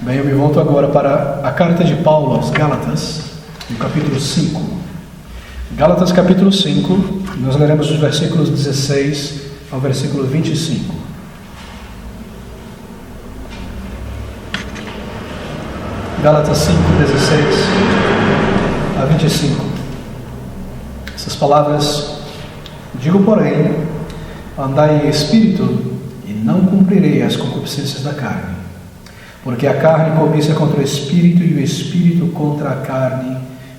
Bem, eu me volto agora para a carta de Paulo aos Gálatas, no capítulo 5. Gálatas capítulo 5, nós leremos os versículos 16 ao versículo 25. Gálatas 5, 16 a 25. Essas palavras: digo, porém, andai em espírito, e não cumprirei as concupiscências da carne. Porque a carne cobiça contra o espírito, e o espírito contra a carne,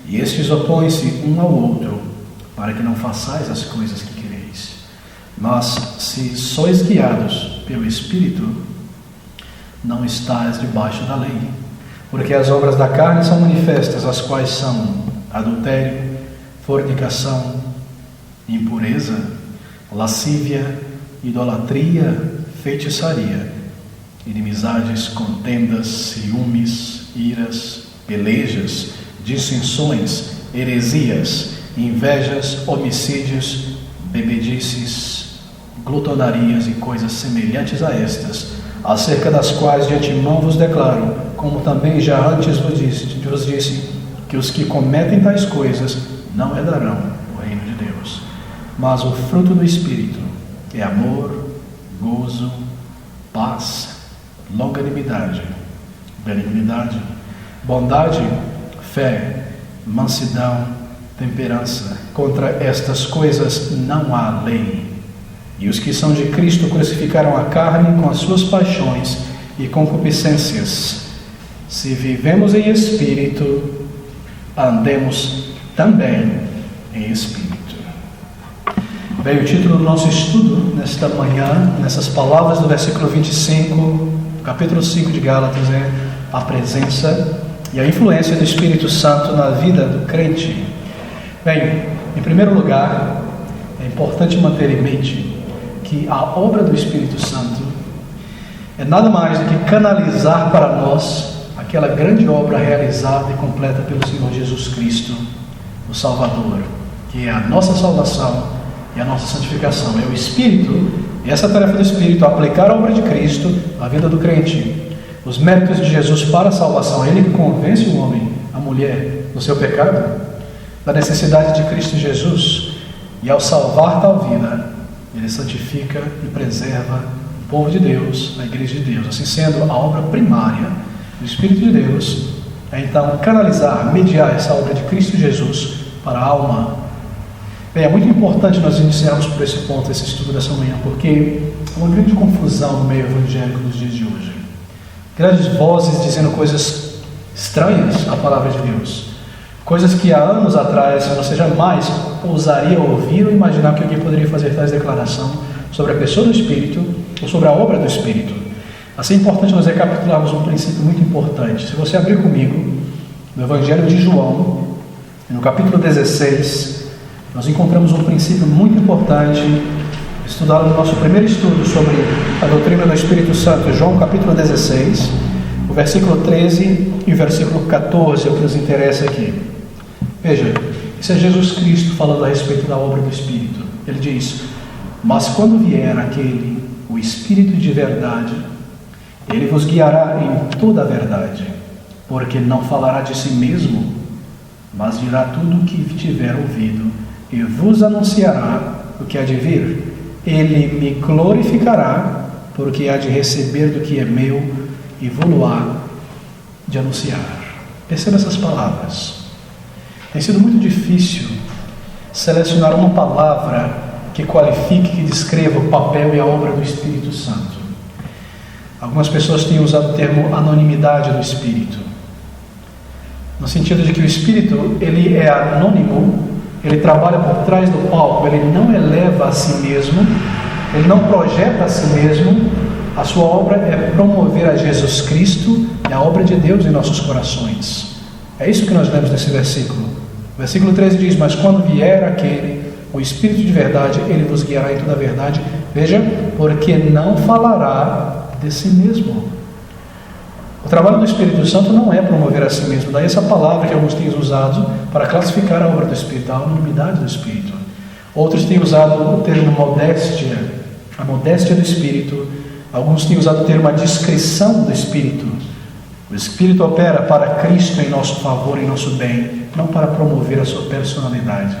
e estes opõem-se um ao outro, para que não façais as coisas que quereis. Mas, se sois guiados pelo espírito, não estais debaixo da lei. Porque as obras da carne são manifestas, as quais são adultério, fornicação, impureza, lascívia, idolatria, feitiçaria, inimizades, contendas, ciúmes, iras, pelejas, dissensões, heresias, invejas, homicídios, bebedices, glutonarias e coisas semelhantes a estas, acerca das quais de antemão vos declaro, como também já antes vos disse, que os que cometem tais coisas não herdarão o reino de Deus. Mas o fruto do Espírito é amor, gozo, paz, longanimidade, benignidade, bondade, fé, mansidão, temperança. Contra estas coisas não há lei. E os que são de Cristo crucificaram a carne com as suas paixões e concupiscências. Se vivemos em espírito, andemos também em espírito. Bem, o título do nosso estudo nesta manhã, nessas palavras do versículo 25, capítulo 5 de Gálatas, é a presença e a influência do Espírito Santo na vida do crente. Bem, em primeiro lugar, é importante manter em mente que a obra do Espírito Santo é nada mais do que canalizar para nós aquela grande obra realizada e completa pelo Senhor Jesus Cristo, o Salvador, que é a nossa salvação e a nossa santificação. É o Espírito, e essa tarefa do Espírito, aplicar a obra de Cristo à vida do crente. Os méritos de Jesus para a salvação. Ele convence o homem, a mulher, do seu pecado, da necessidade de Cristo Jesus, e ao salvar tal vida, ele santifica e preserva o povo de Deus, a igreja de Deus. Assim sendo, a obra primária do Espírito de Deus é então canalizar, mediar essa obra de Cristo Jesus para a alma. Bem, é muito importante nós iniciarmos por esse ponto, esse estudo dessa manhã, porque há uma grande confusão no meio evangélico nos dias de hoje. Grandes vozes dizendo coisas estranhas à palavra de Deus. Coisas que há anos atrás você jamais ousaria ouvir ou imaginar que alguém poderia fazer tais declaração sobre a pessoa do Espírito ou sobre a obra do Espírito. Assim é importante nós recapitularmos um princípio muito importante. Se você abrir comigo no Evangelho de João, no capítulo 16, nós encontramos um princípio muito importante, estudado no nosso primeiro estudo sobre a doutrina do Espírito Santo, João capítulo 16, o versículo 13 e o versículo 14 é o que nos interessa aqui. Veja, isso é Jesus Cristo falando a respeito da obra do Espírito. Ele diz: mas quando vier aquele, o Espírito de verdade, ele vos guiará em toda a verdade, porque não falará de si mesmo, mas dirá tudo o que tiver ouvido, e vos anunciará o que há de vir. Ele me glorificará, porque há de receber do que é meu, e vou-lo-á de anunciar. Perceba essas palavras. Tem sido muito difícil selecionar uma palavra que qualifique, que descreva o papel e a obra do Espírito Santo. Algumas pessoas têm usado o termo anonimidade do Espírito, no sentido de que o Espírito, ele é anônimo, ele trabalha por trás do palco, ele não eleva a si mesmo, ele não projeta a si mesmo. A sua obra é promover a Jesus Cristo e a obra de Deus em nossos corações. É isso que nós lemos nesse versículo. O versículo 13 diz: mas quando vier aquele, o Espírito de verdade, ele vos guiará em toda a verdade. Veja, porque não falará de si mesmo. O trabalho do Espírito Santo não é promover a si mesmo. Daí essa palavra que alguns têm usado para classificar a obra do Espírito, a anonimidade do Espírito. Outros têm usado o termo modéstia, a modéstia do Espírito. Alguns têm usado o termo a discrição do Espírito. O Espírito opera para Cristo em nosso favor, em nosso bem, não para promover a sua personalidade.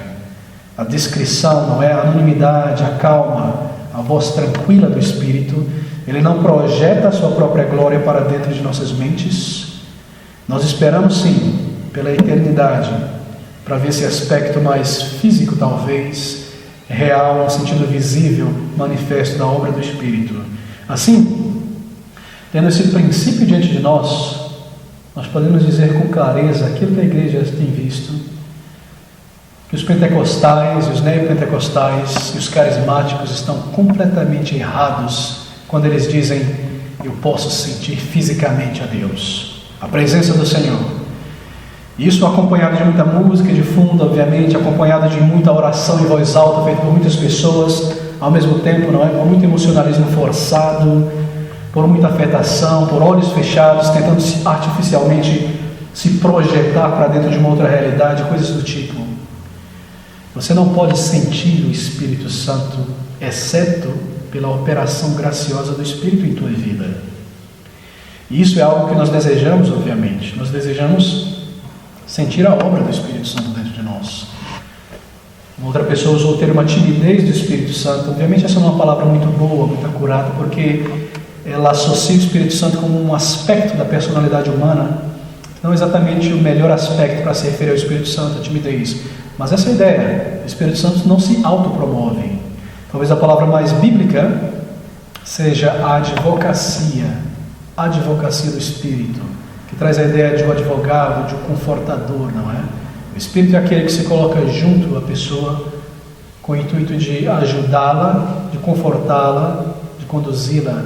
A discrição, não é? A anonimidade, a calma, a voz tranquila do Espírito. Ele não projeta a sua própria glória para dentro de nossas mentes. Nós esperamos sim, pela eternidade, para ver esse aspecto mais físico talvez, real, no sentido visível, manifesto da obra do Espírito. Assim, tendo esse princípio diante de nós podemos dizer com clareza aquilo que a igreja tem visto, que os pentecostais, os neopentecostais e os carismáticos estão completamente errados quando eles dizem: eu posso sentir fisicamente a Deus, a presença do Senhor. Isso acompanhado de muita música de fundo, obviamente, acompanhado de muita oração em voz alta feita por muitas pessoas, ao mesmo tempo, não é? Com muito emocionalismo forçado, por muita afetação, por olhos fechados, tentando artificialmente se projetar para dentro de uma outra realidade, coisas do tipo. Você não pode sentir o Espírito Santo, exceto pela operação graciosa do Espírito em tua vida. E isso é algo que nós desejamos, obviamente. Nós desejamos sentir a obra do Espírito Santo dentro de nós. Uma outra pessoa usou o termo timidez do Espírito Santo. Obviamente essa não é uma palavra muito boa, muito acurada, porque ela associa o Espírito Santo como um aspecto da personalidade humana, não exatamente o melhor aspecto para se referir ao Espírito Santo, a timidez. Mas essa é a ideia. O Espírito Santo não se autopromove. Talvez a palavra mais bíblica seja a advocacia do Espírito, que traz a ideia de um advogado, de um confortador, não é? O Espírito é aquele que se coloca junto à pessoa com o intuito de ajudá-la, de confortá-la, de conduzi-la.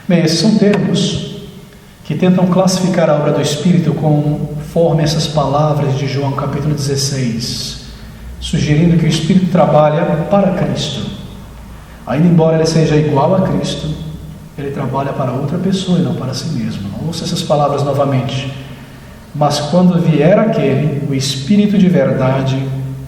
Bem, esses são termos que tentam classificar a obra do Espírito conforme essas palavras de João capítulo 16, sugerindo que o Espírito trabalha para Cristo. Ainda embora ele seja igual a Cristo, ele trabalha para outra pessoa e não para si mesmo. Não ouça essas palavras novamente. Mas quando vier aquele, o Espírito de verdade,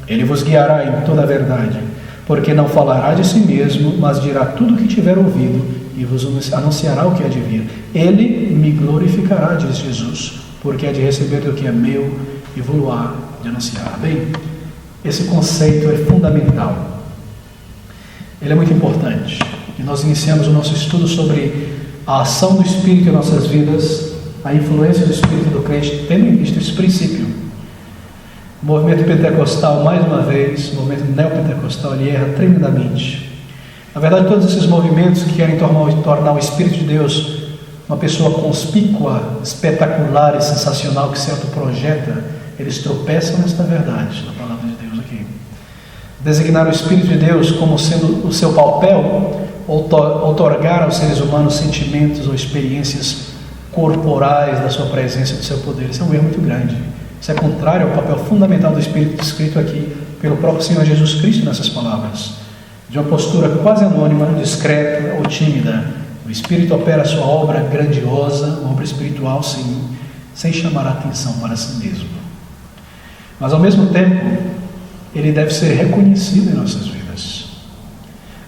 ele vos guiará em toda a verdade, porque não falará de si mesmo, mas dirá tudo o que tiver ouvido e vos anunciará o que há de vir. Ele me glorificará, diz Jesus, porque há de receber do que é meu e vou-lo-á de anunciar. Bem, esse conceito é fundamental. Ele é muito importante. E nós iniciamos o nosso estudo sobre a ação do Espírito em nossas vidas, a influência do Espírito do crente, tendo em vista esse princípio. O movimento pentecostal, mais uma vez, o movimento neopentecostal, ele erra tremendamente. Na verdade, todos esses movimentos que querem tornar o Espírito de Deus uma pessoa conspícua, espetacular e sensacional que se autoprojeta, eles tropeçam nesta verdade, na palavra de Deus aqui. Designar o Espírito de Deus como sendo o seu papel, outorgar aos seres humanos sentimentos ou experiências corporais da sua presença e do seu poder. Isso é um erro muito grande. Isso é contrário ao papel fundamental do Espírito descrito aqui pelo próprio Senhor Jesus Cristo nessas palavras. De uma postura quase anônima, discreta ou tímida, o Espírito opera a sua obra grandiosa, uma obra espiritual, sim, sem chamar a atenção para si mesmo. Mas ao mesmo tempo, ele deve ser reconhecido em nossas vidas.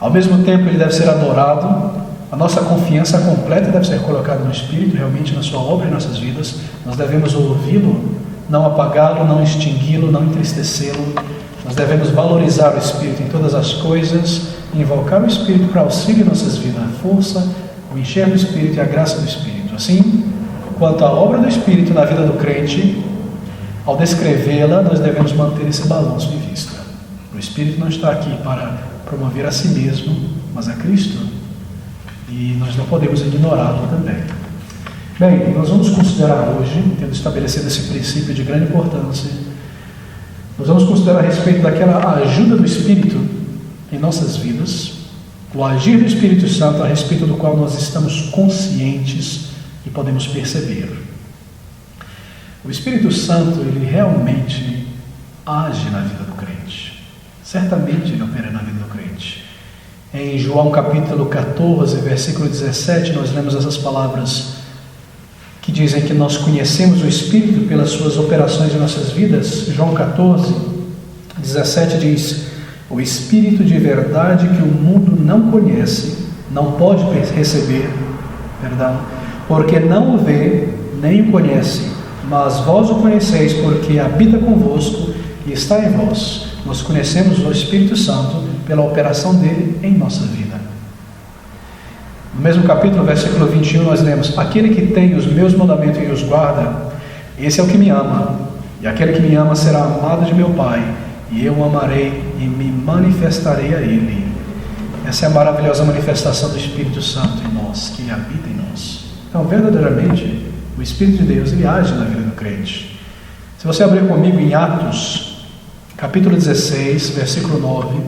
Ao mesmo tempo, ele deve ser adorado. A nossa confiança completa deve ser colocada no Espírito, realmente na sua obra em nossas vidas. Nós devemos ouvi-lo, não apagá-lo, não extingui-lo, não entristecê-lo. Nós devemos valorizar o Espírito em todas as coisas, invocar o Espírito para auxílio em nossas vidas, a força, o encher do Espírito e a graça do Espírito. Assim, quanto à obra do Espírito na vida do crente, ao descrevê-la, nós devemos manter esse balanço em vista. O Espírito não está aqui para promover a si mesmo, mas a Cristo, e nós não podemos ignorá-lo também. Bem, nós vamos considerar hoje, tendo estabelecido esse princípio de grande importância, nós vamos considerar a respeito daquela ajuda do Espírito em nossas vidas, o agir do Espírito Santo a respeito do qual nós estamos conscientes e podemos perceber. O Espírito Santo, ele realmente age na vida do crente. Certamente ele opera na vida do crente. Em João capítulo 14, versículo 17, nós lemos essas palavras que dizem que nós conhecemos o Espírito pelas suas operações em nossas vidas. João 14, 17 diz: o Espírito de verdade que o mundo não conhece, não pode receber, porque não o vê nem o conhecem, mas vós o conheceis, porque habita convosco e está em vós. Nós conhecemos o Espírito Santo pela operação dele em nossa vida. No mesmo capítulo, versículo 21, nós lemos: aquele que tem os meus mandamentos e os guarda, esse é o que me ama, e aquele que me ama será amado de meu Pai, e eu o amarei e me manifestarei a ele. Essa é a maravilhosa manifestação do Espírito Santo em nós, que habita em nós. Então, verdadeiramente, o Espírito de Deus, ele age na vida do crente. Se você abrir comigo em Atos, capítulo 16, versículo 9,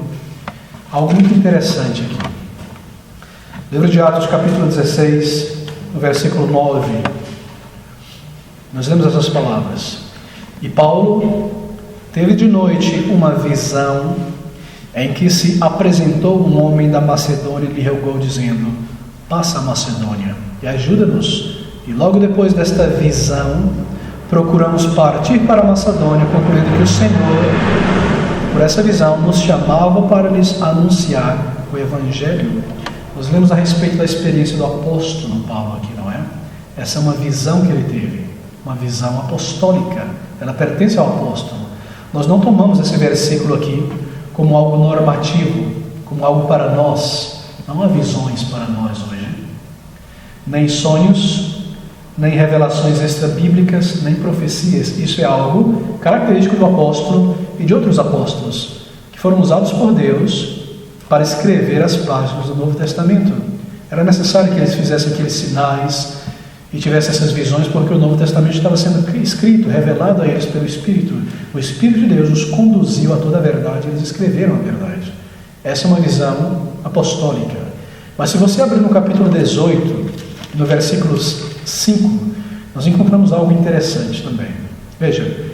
algo muito interessante aqui. Livro de Atos, capítulo 16, no versículo 9, nós lemos essas palavras: e Paulo teve de noite uma visão em que se apresentou um homem da Macedônia e lhe rogou, dizendo: passa a Macedônia e ajuda-nos. E logo depois desta visão, procuramos partir para a Macedônia, concluindo que o Senhor, por essa visão, nos chamava para lhes anunciar o Evangelho. Nós lemos a respeito da experiência do apóstolo Paulo aqui, não é? Essa é uma visão que ele teve, uma visão apostólica, ela pertence ao apóstolo. Nós não tomamos esse versículo aqui como algo normativo, como algo para nós. Não há visões para nós hoje, nem sonhos, nem revelações extra-bíblicas, nem profecias. Isso é algo característico do apóstolo e de outros apóstolos, que foram usados por Deus para escrever as páginas do Novo Testamento. Era necessário que eles fizessem aqueles sinais e tivessem essas visões, porque o Novo Testamento estava sendo escrito, revelado a eles pelo Espírito. O Espírito de Deus os conduziu a toda a verdade, eles escreveram a verdade. Essa é uma visão apostólica. Mas se você abrir no capítulo 18, no versículo 5, nós encontramos algo interessante também. Veja: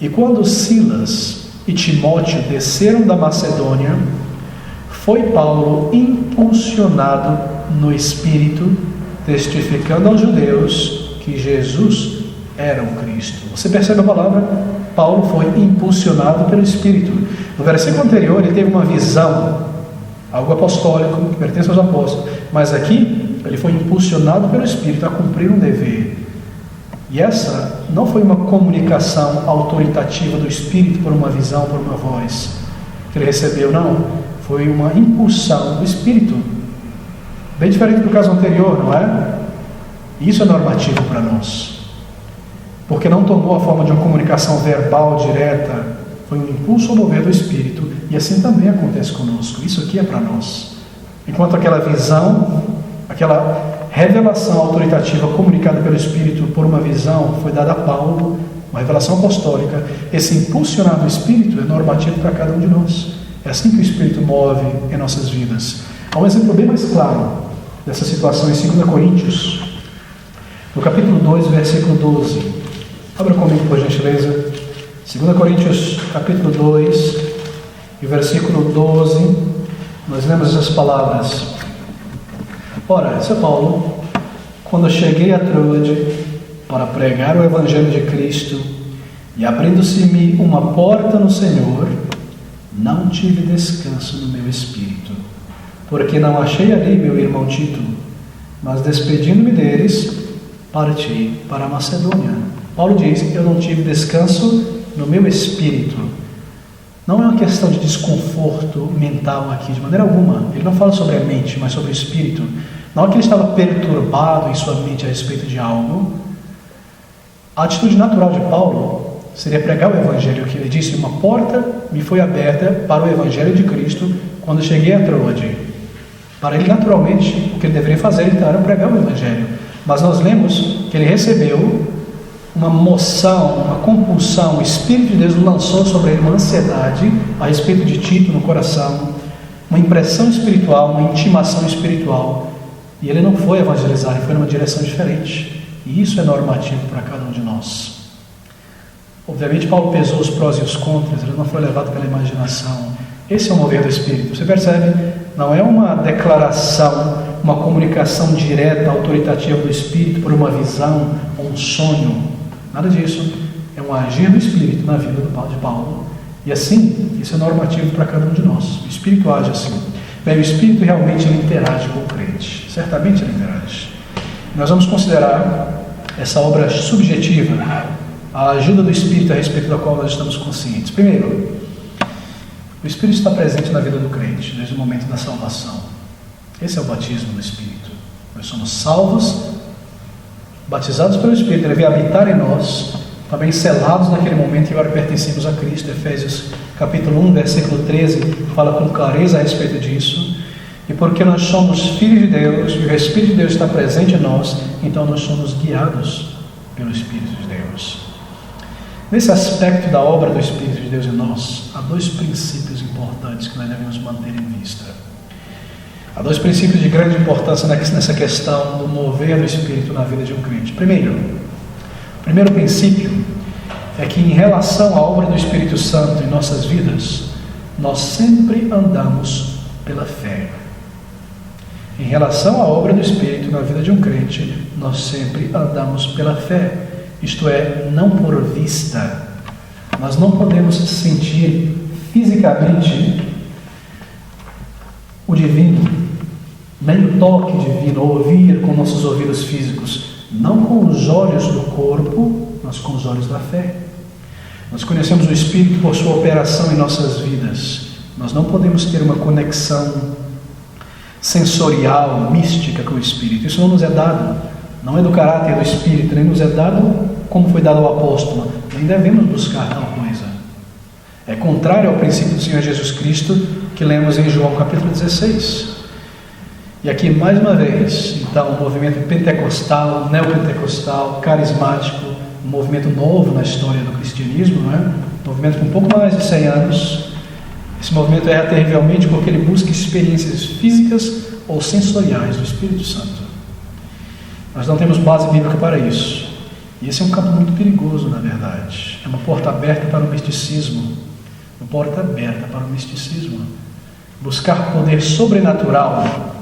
e quando Silas e Timóteo desceram da Macedônia, foi Paulo impulsionado no Espírito, testificando aos judeus que Jesus era o Cristo. Você percebe a palavra? Paulo foi impulsionado pelo Espírito. No versículo anterior, ele teve uma visão, algo apostólico, que pertence aos apóstolos, mas aqui ele foi impulsionado pelo Espírito a cumprir um dever. E essa não foi uma comunicação autoritativa do Espírito por uma visão, por uma voz que ele recebeu, não. Foi uma impulsão do Espírito. Bem diferente do caso anterior, não é? Isso é normativo para nós. Porque não tomou a forma de uma comunicação verbal direta, foi um impulso ao mover do Espírito, e assim também acontece conosco. Isso aqui é para nós. Enquanto aquela visão, aquela revelação autoritativa comunicada pelo Espírito por uma visão foi dada a Paulo, uma revelação apostólica, esse impulsionar do Espírito é normativo para cada um de nós. É assim que o Espírito move em nossas vidas. Há um exemplo bem mais claro dessa situação em 2 Coríntios, no capítulo 2, versículo 12. Abra comigo, por gentileza. 2 Coríntios, capítulo 2, e versículo 12, nós lemos essas palavras. Ora, esse é Paulo: quando cheguei a Troade para pregar o Evangelho de Cristo, e abrindo-se-me uma porta no Senhor, não tive descanso no meu espírito, porque não achei ali meu irmão Tito, mas despedindo-me deles, parti para a Macedônia. Paulo diz: eu não tive descanso no meu espírito. Não é uma questão de desconforto mental aqui, de maneira alguma. Ele não fala sobre a mente, mas sobre o espírito. Não é que ele estava perturbado em sua mente a respeito de algo. A atitude natural de Paulo seria pregar o Evangelho, que ele disse: uma porta me foi aberta para o Evangelho de Cristo quando cheguei a Troade. Para ele, naturalmente, o que ele deveria fazer era pregar o Evangelho. Mas nós lemos que ele recebeu uma moção, uma compulsão. O Espírito de Deus lançou sobre ele uma ansiedade a respeito de Tito no coração, uma impressão espiritual, uma intimação espiritual. E ele não foi evangelizar, ele foi numa direção diferente. E isso é normativo para cada um de nós. Obviamente, Paulo pesou os prós e os contras, ele não foi levado pela imaginação. Esse é o mover do Espírito. Você percebe? Não é uma declaração, uma comunicação direta, autoritativa do Espírito por uma visão ou um sonho. Nada disso. É um agir do Espírito na vida de Paulo. E assim, isso é normativo para cada um de nós. O Espírito age assim. Bem, o Espírito realmente ele interage com o crente. Certamente ele interage. Nós vamos considerar essa obra subjetiva, a ajuda do Espírito a respeito da qual nós estamos conscientes. Primeiro, o Espírito está presente na vida do crente, desde o momento da salvação. Esse é o batismo do Espírito. Nós somos salvos, batizados pelo Espírito, ele veio habitar em nós, também selados naquele momento e agora pertencemos a Cristo. Efésios capítulo 1, versículo 13, fala com clareza a respeito disso. E porque nós somos filhos de Deus e o Espírito de Deus está presente em nós, então nós somos guiados pelo Espírito de Deus. Nesse aspecto da obra do Espírito de Deus em nós, há dois princípios importantes que nós devemos manter em vista. Há dois princípios de grande importância nessa questão do mover do Espírito na vida de um crente. O primeiro princípio é que em relação à obra do Espírito Santo em nossas vidas, nós sempre andamos pela fé. Em relação à obra do Espírito na vida de um crente, nós sempre andamos pela fé, isto é, não por vista. Nós não podemos sentir fisicamente o divino, nem o toque divino, ouvir com nossos ouvidos físicos, não com os olhos do corpo, mas com os olhos da fé. Nós conhecemos o Espírito por sua operação em nossas vidas. Nós não podemos ter uma conexão sensorial, mística com o Espírito. Isso não nos é dado, não é do caráter do Espírito, nem nos é dado como foi dado ao apóstolo, nem devemos buscar tal coisa. É contrário ao princípio do Senhor Jesus Cristo que lemos em João capítulo 16. E aqui mais uma vez, então, um movimento pentecostal, neopentecostal, carismático, um movimento novo na história do cristianismo, não é? Um movimento com um pouco mais de 100 anos. Esse movimento erra terrivelmente porque ele busca experiências físicas ou sensoriais do Espírito Santo. Nós não temos base bíblica para isso. E esse é um campo muito perigoso, na verdade. É uma porta aberta para o misticismo. Uma porta aberta para o misticismo. Buscar poder sobrenatural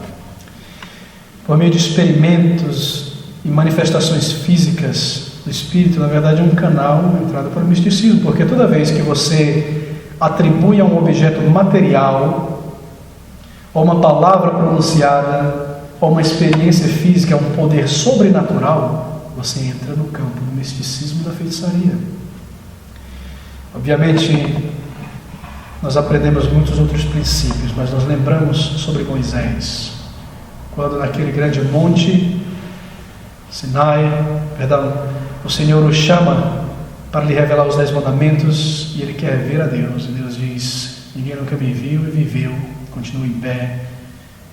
por meio de experimentos e manifestações físicas do Espírito, na verdade, é um canal de entrada para o misticismo, porque toda vez que você atribui a um objeto material, ou uma palavra pronunciada, ou uma experiência física, um poder sobrenatural, você entra no campo do misticismo e da feitiçaria. Obviamente, nós aprendemos muitos outros princípios, mas nós lembramos sobre Moisés, quando naquele grande monte, o Senhor o chama para lhe revelar os 10 mandamentos, e ele quer ver a Deus, e Deus diz: ninguém nunca me viu e viveu, continua em pé.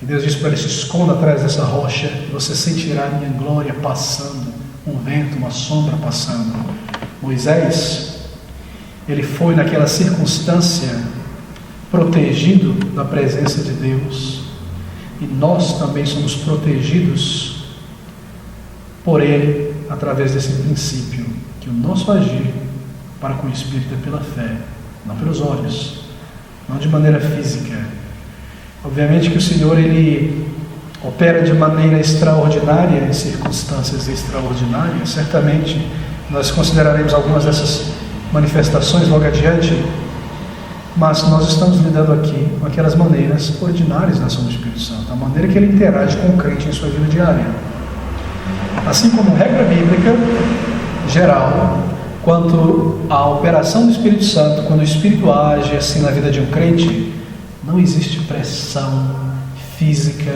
E Deus diz para ele: se esconda atrás dessa rocha, e você sentirá a minha glória passando, um vento, uma sombra passando. Moisés, ele foi naquela circunstância protegido da presença de Deus, e nós também somos protegidos por ele através desse princípio, que o nosso agir para com o Espírito é pela fé, não pelos olhos, não de maneira física. Obviamente que o Senhor, ele opera de maneira extraordinária em circunstâncias extraordinárias. Certamente nós consideraremos algumas dessas manifestações logo adiante, mas nós estamos lidando aqui com aquelas maneiras ordinárias da ação do Espírito Santo, a maneira que ele interage com o crente em sua vida diária. Assim como regra bíblica geral, quanto à operação do Espírito Santo, quando o Espírito age assim na vida de um crente, não existe pressão física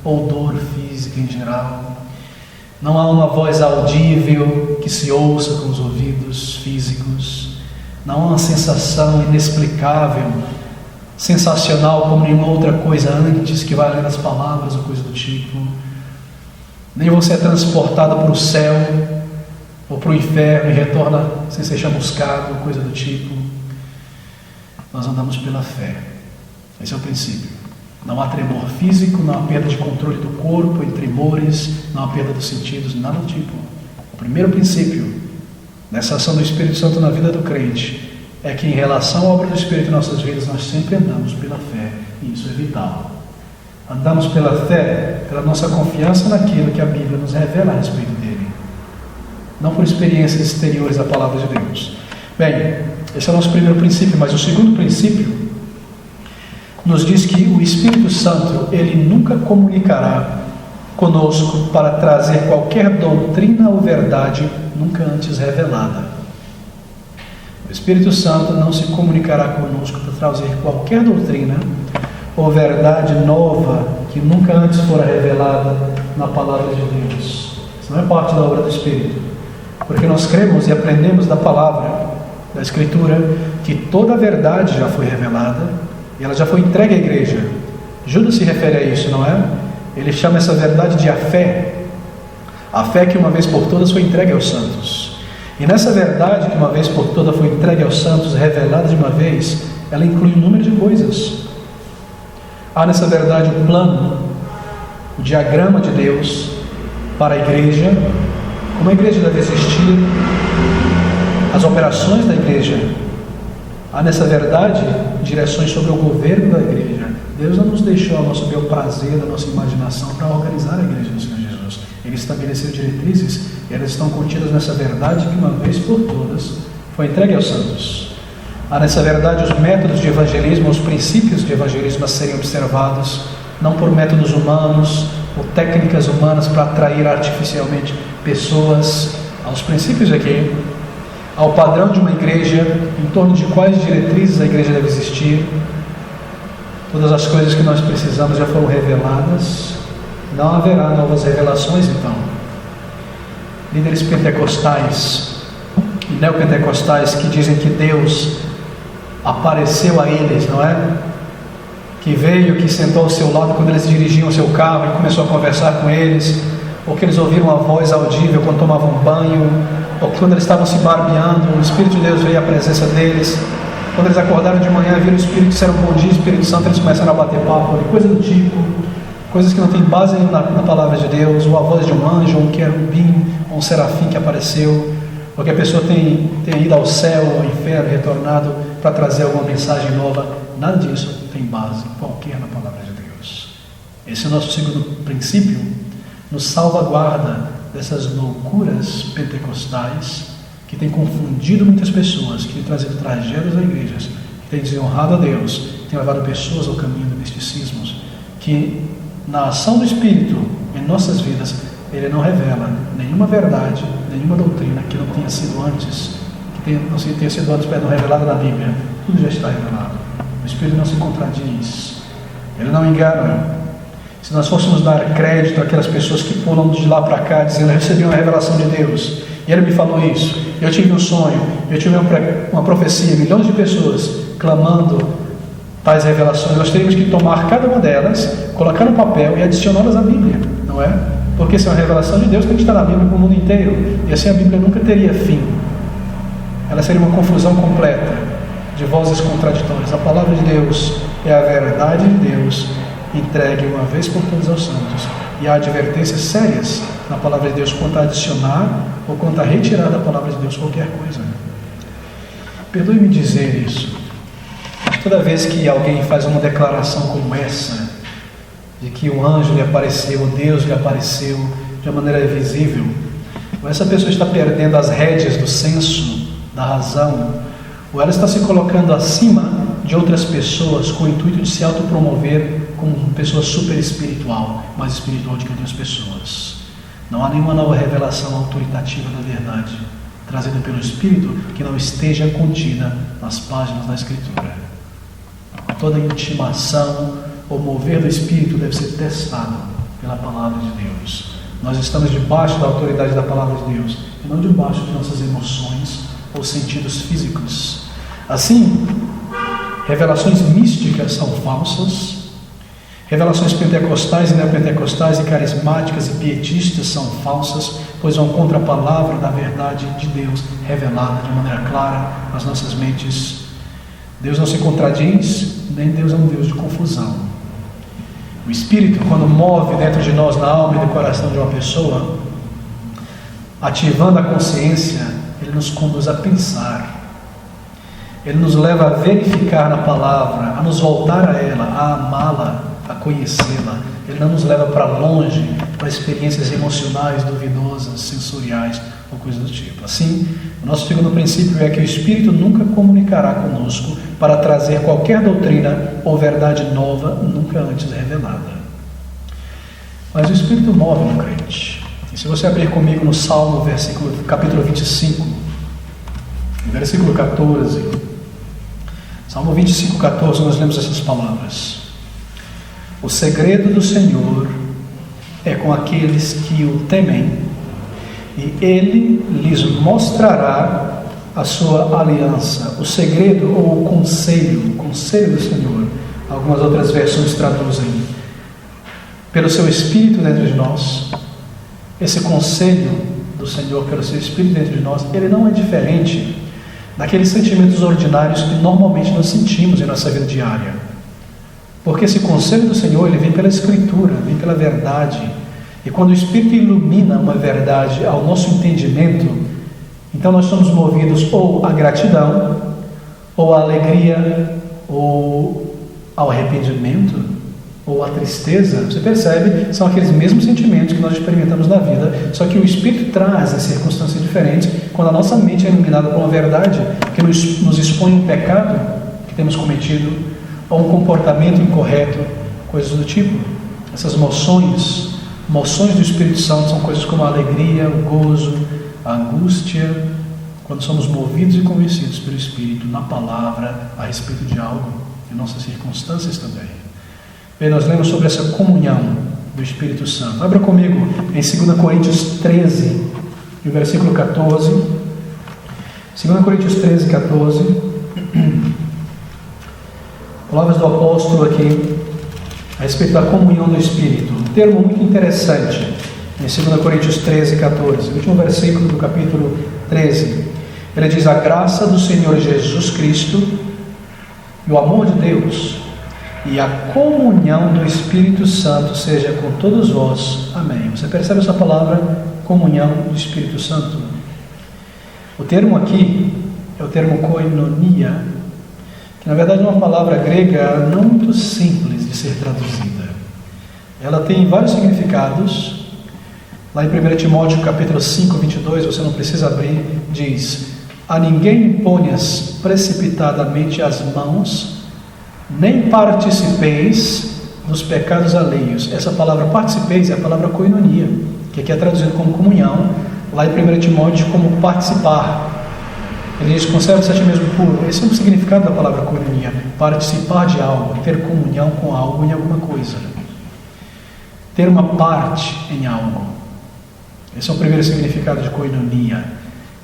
ou dor física em geral. Não há uma voz audível que se ouça com os ouvidos físicos. Não há uma sensação inexplicável, sensacional como nenhuma outra coisa antes que vai além das palavras ou coisa do tipo. Nem você é transportado para o céu ou para o inferno e retorna sem ser chamuscado, coisa do tipo. Nós andamos pela fé. Esse é o princípio. Não há tremor físico, não há perda de controle do corpo em tremores, não há perda dos sentidos, nada do tipo. O primeiro princípio nessa ação do Espírito Santo na vida do crente é que em relação à obra do Espírito em nossas vidas, nós sempre andamos pela fé, e isso é vital. Andamos pela fé, pela nossa confiança naquilo que a Bíblia nos revela a respeito dele, não por experiências exteriores à palavra de Deus. Bem, esse é o nosso primeiro princípio, mas o segundo princípio nos diz que o Espírito Santo, ele nunca comunicará conosco para trazer qualquer doutrina ou verdade nunca antes revelada. O Espírito Santo não se comunicará conosco para trazer qualquer doutrina ou verdade nova que nunca antes fora revelada na palavra de Deus. Isso não é parte da obra do Espírito, porque nós cremos e aprendemos da palavra, da Escritura, que toda a verdade já foi revelada e ela já foi entregue à igreja. Judas se refere a isso, não é? Ele chama essa verdade de a fé que uma vez por todas foi entregue aos santos. E nessa verdade que uma vez por todas foi entregue aos santos, revelada de uma vez, ela inclui um número de coisas. Há nessa verdade o plano, o diagrama de Deus para a igreja, como a igreja deve existir, as operações da igreja. Há nessa verdade direções sobre o governo da igreja. Deus não nos deixou ao nosso bel prazer, da nossa imaginação, para organizar a igreja do Senhor Jesus. Ele estabeleceu diretrizes e elas estão contidas nessa verdade que uma vez por todas foi entregue aos santos. Há nessa verdade os métodos de evangelismo, os princípios de evangelismo a serem observados, não por métodos humanos ou técnicas humanas para atrair artificialmente pessoas, aos princípios aqui, ao padrão de uma igreja, em torno de quais diretrizes a igreja deve existir. Todas as coisas que nós precisamos já foram reveladas, não haverá novas revelações então. Líderes pentecostais e neopentecostais que dizem que Deus apareceu a eles, não é? Que veio, que sentou ao seu lado quando eles dirigiam o seu carro e começou a conversar com eles, ou que eles ouviram uma voz audível quando tomavam banho, ou quando eles estavam se barbeando, o Espírito de Deus veio à presença deles. Quando eles acordaram de manhã, viram o Espírito, disseram bom dia, Espírito Santo, eles começaram a bater papo, coisa do tipo, coisas que não tem base na palavra de Deus, ou a voz de um anjo, ou um querubim, ou um serafim que apareceu, ou que a pessoa tem ido ao céu, ao inferno, retornado para trazer alguma mensagem nova. Nada disso tem base qualquer na palavra de Deus. Esse é o nosso segundo princípio, nos salvaguarda dessas loucuras pentecostais que têm confundido muitas pessoas, que têm trazido tragédias a igrejas, que têm desonrado a Deus, que têm levado pessoas ao caminho do misticismo, que na ação do Espírito em nossas vidas, ele não revela nenhuma verdade, nenhuma doutrina que não tenha sido antes, não tenha sido antes revelada na Bíblia. Tudo já está revelado. O Espírito não se contradiz, ele não engana. Se nós fôssemos dar crédito àquelas pessoas que pulam de lá para cá, dizendo, eu recebi uma revelação de Deus, e ele me falou isso, eu tive um sonho, eu tive uma profecia, milhões de pessoas clamando tais revelações, nós teríamos que tomar cada uma delas, colocar no papel e adicioná-las à Bíblia, não é? Porque se é uma revelação de Deus, tem que estar na Bíblia para o mundo inteiro, e assim a Bíblia nunca teria fim. Ela seria uma confusão completa de vozes contraditórias. A palavra de Deus é a verdade de Deus, entregue uma vez por todas aos santos. E há advertências sérias na palavra de Deus quanto a adicionar ou quanto a retirar da palavra de Deus qualquer coisa. Perdoe-me dizer isso. Toda vez que alguém faz uma declaração como essa, de que um anjo lhe apareceu, Deus lhe apareceu de uma maneira visível, ou essa pessoa está perdendo as rédeas do senso, da razão, ou ela está se colocando acima de outras pessoas com o intuito de se autopromover como pessoa super espiritual, mais espiritual do que outras pessoas. Não há nenhuma nova revelação autoritativa da verdade trazida pelo Espírito que não esteja contida nas páginas da Escritura. Toda intimação ou mover do Espírito deve ser testado pela palavra de Deus. Nós estamos debaixo da autoridade da palavra de Deus e não debaixo de nossas emoções ou sentidos físicos. Assim, revelações místicas são falsas, revelações pentecostais e neopentecostais e carismáticas e pietistas são falsas, pois vão contra a palavra da verdade de Deus revelada de maneira clara nas nossas mentes. Deus não se contradiz, nem Deus é um Deus de confusão. O Espírito, quando move dentro de nós, na alma e no coração de uma pessoa, ativando a consciência, ele nos conduz a pensar. Ele nos leva a verificar na palavra, a nos voltar a ela, a amá-la, a conhecê-la. Ele não nos leva para longe, para experiências emocionais, duvidosas, sensoriais ou coisas do tipo. Assim, o nosso segundo princípio é que o Espírito nunca comunicará conosco para trazer qualquer doutrina ou verdade nova, nunca antes revelada. Mas o Espírito move no crente. E se você abrir comigo no Salmo, capítulo 25, versículo 14, Salmo 25, 14, nós lemos essas palavras: o segredo do Senhor é com aqueles que o temem, e Ele lhes mostrará a sua aliança. O segredo ou o conselho do Senhor, algumas outras versões traduzem, pelo seu Espírito dentro de nós. Esse conselho do Senhor pelo seu Espírito dentro de nós, ele não é diferente daqueles sentimentos ordinários que normalmente nós sentimos em nossa vida diária. Porque esse conselho do Senhor, ele vem pela Escritura, vem pela verdade. E quando o Espírito ilumina uma verdade ao nosso entendimento, então nós somos movidos ou à gratidão, ou à alegria, ou ao arrependimento, ou à tristeza. Você percebe? São aqueles mesmos sentimentos que nós experimentamos na vida, só que o Espírito traz em circunstâncias diferentes, quando a nossa mente é iluminada por uma verdade que nos expõe um pecado que temos cometido, ou um comportamento incorreto, coisas do tipo. Essas moções do Espírito Santo são coisas como a alegria, o gozo, a angústia, quando somos movidos e convencidos pelo Espírito na palavra a respeito de algo, em nossas circunstâncias também. Bem, nós lemos sobre essa comunhão do Espírito Santo. Abra comigo em 2 Coríntios 13, no versículo 14. 2 Coríntios 13, 14. Palavras do apóstolo aqui a respeito da comunhão do Espírito. Um termo muito interessante em 2 Coríntios 13, 14. O último versículo do capítulo 13. Ele diz: a graça do Senhor Jesus Cristo e o amor de Deus e a comunhão do Espírito Santo seja com todos vós. Amém. Você percebe essa palavra, comunhão do Espírito Santo? O termo aqui é o termo koinonia, que na verdade é uma palavra grega não muito simples de ser traduzida. Ela tem vários significados. Lá em 1 Timóteo capítulo 5, 22, você não precisa abrir, diz: a ninguém imponhas precipitadamente as mãos, nem participeis dos pecados alheios. Essa palavra participeis é a palavra koinonia, que aqui é traduzido como comunhão, lá em 1 Timóteo como participar. Ele diz: conserva-se a ti mesmo puro. Esse é o significado da palavra koinonia: participar de algo, ter comunhão com algo, em alguma coisa, ter uma parte em algo. Esse é o primeiro significado de koinonia.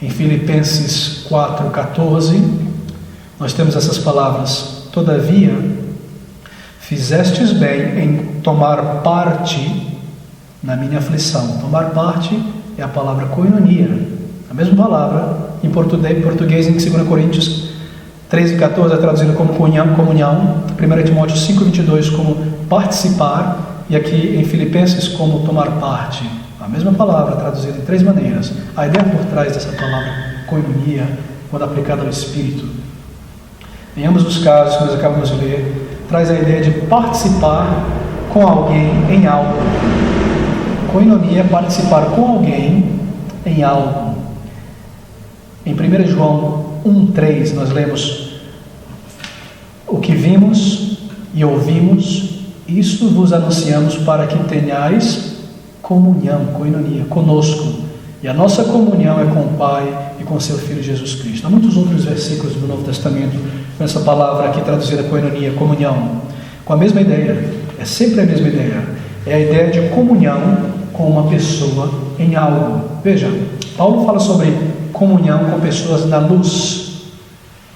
Em Filipenses 4,14 nós temos essas palavras: todavia, fizestes bem em tomar parte na minha aflição. Tomar parte é a palavra koinonia, a mesma palavra em português em 2 Coríntios 13,14 é traduzido como comunhão, 1 Timóteo 5,22 como participar, e aqui em Filipenses como tomar parte. A mesma palavra traduzida em três maneiras. A ideia por trás dessa palavra koinonia, quando aplicada ao Espírito, em ambos os casos que nós acabamos de ler, traz a ideia de participar com alguém em algo. Koinonia é participar com alguém em algo. Em 1 João 1,3 nós lemos: o que vimos e ouvimos, isso vos anunciamos para que tenhais comunhão, koinonia, conosco. E a nossa comunhão é com o Pai e com seu Filho Jesus Cristo. Há muitos outros versículos do Novo Testamento com essa palavra aqui traduzida koinonia, comunhão, com a mesma ideia. É sempre a mesma ideia. É a ideia de comunhão com uma pessoa em algo. Veja, Paulo fala sobre comunhão com pessoas na luz.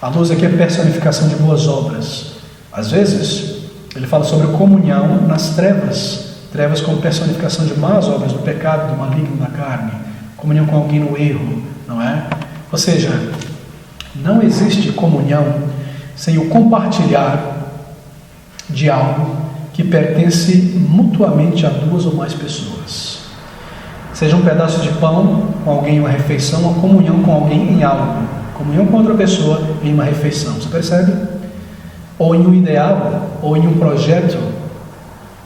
A luz aqui é a personificação de boas obras. Às vezes, ele fala sobre comunhão nas trevas. Trevas como personificação de más obras, do pecado, do maligno, da carne. Comunhão com alguém no erro, não é? Ou seja, não existe comunhão sem o compartilhar de algo que pertence mutuamente a duas ou mais pessoas. Seja um pedaço de pão com alguém em uma refeição, ou comunhão com alguém em algo. Comunhão com outra pessoa em uma refeição. Você percebe? Ou em um ideal, ou em um projeto,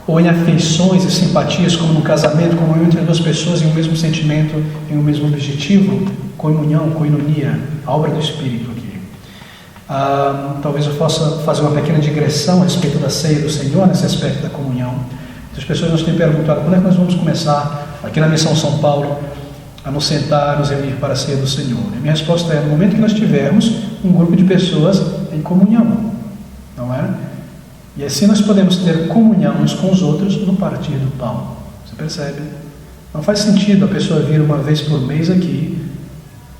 ou em afeições e simpatias, como no casamento, comunhão entre duas pessoas em um mesmo sentimento, em um mesmo objetivo. Comunhão, koinonia, a obra do Espírito aqui. Talvez eu possa fazer uma pequena digressão a respeito da ceia do Senhor, nesse aspecto da comunhão. As pessoas nos têm perguntado quando é que nós vamos começar aqui na Missão São Paulo a nos sentar, nos reunir para a ceia do Senhor. E a minha resposta é: no momento que nós tivermos um grupo de pessoas em comunhão, não é? E assim nós podemos ter comunhão uns com os outros no partir do pão. Você percebe? Não faz sentido a pessoa vir uma vez por mês aqui,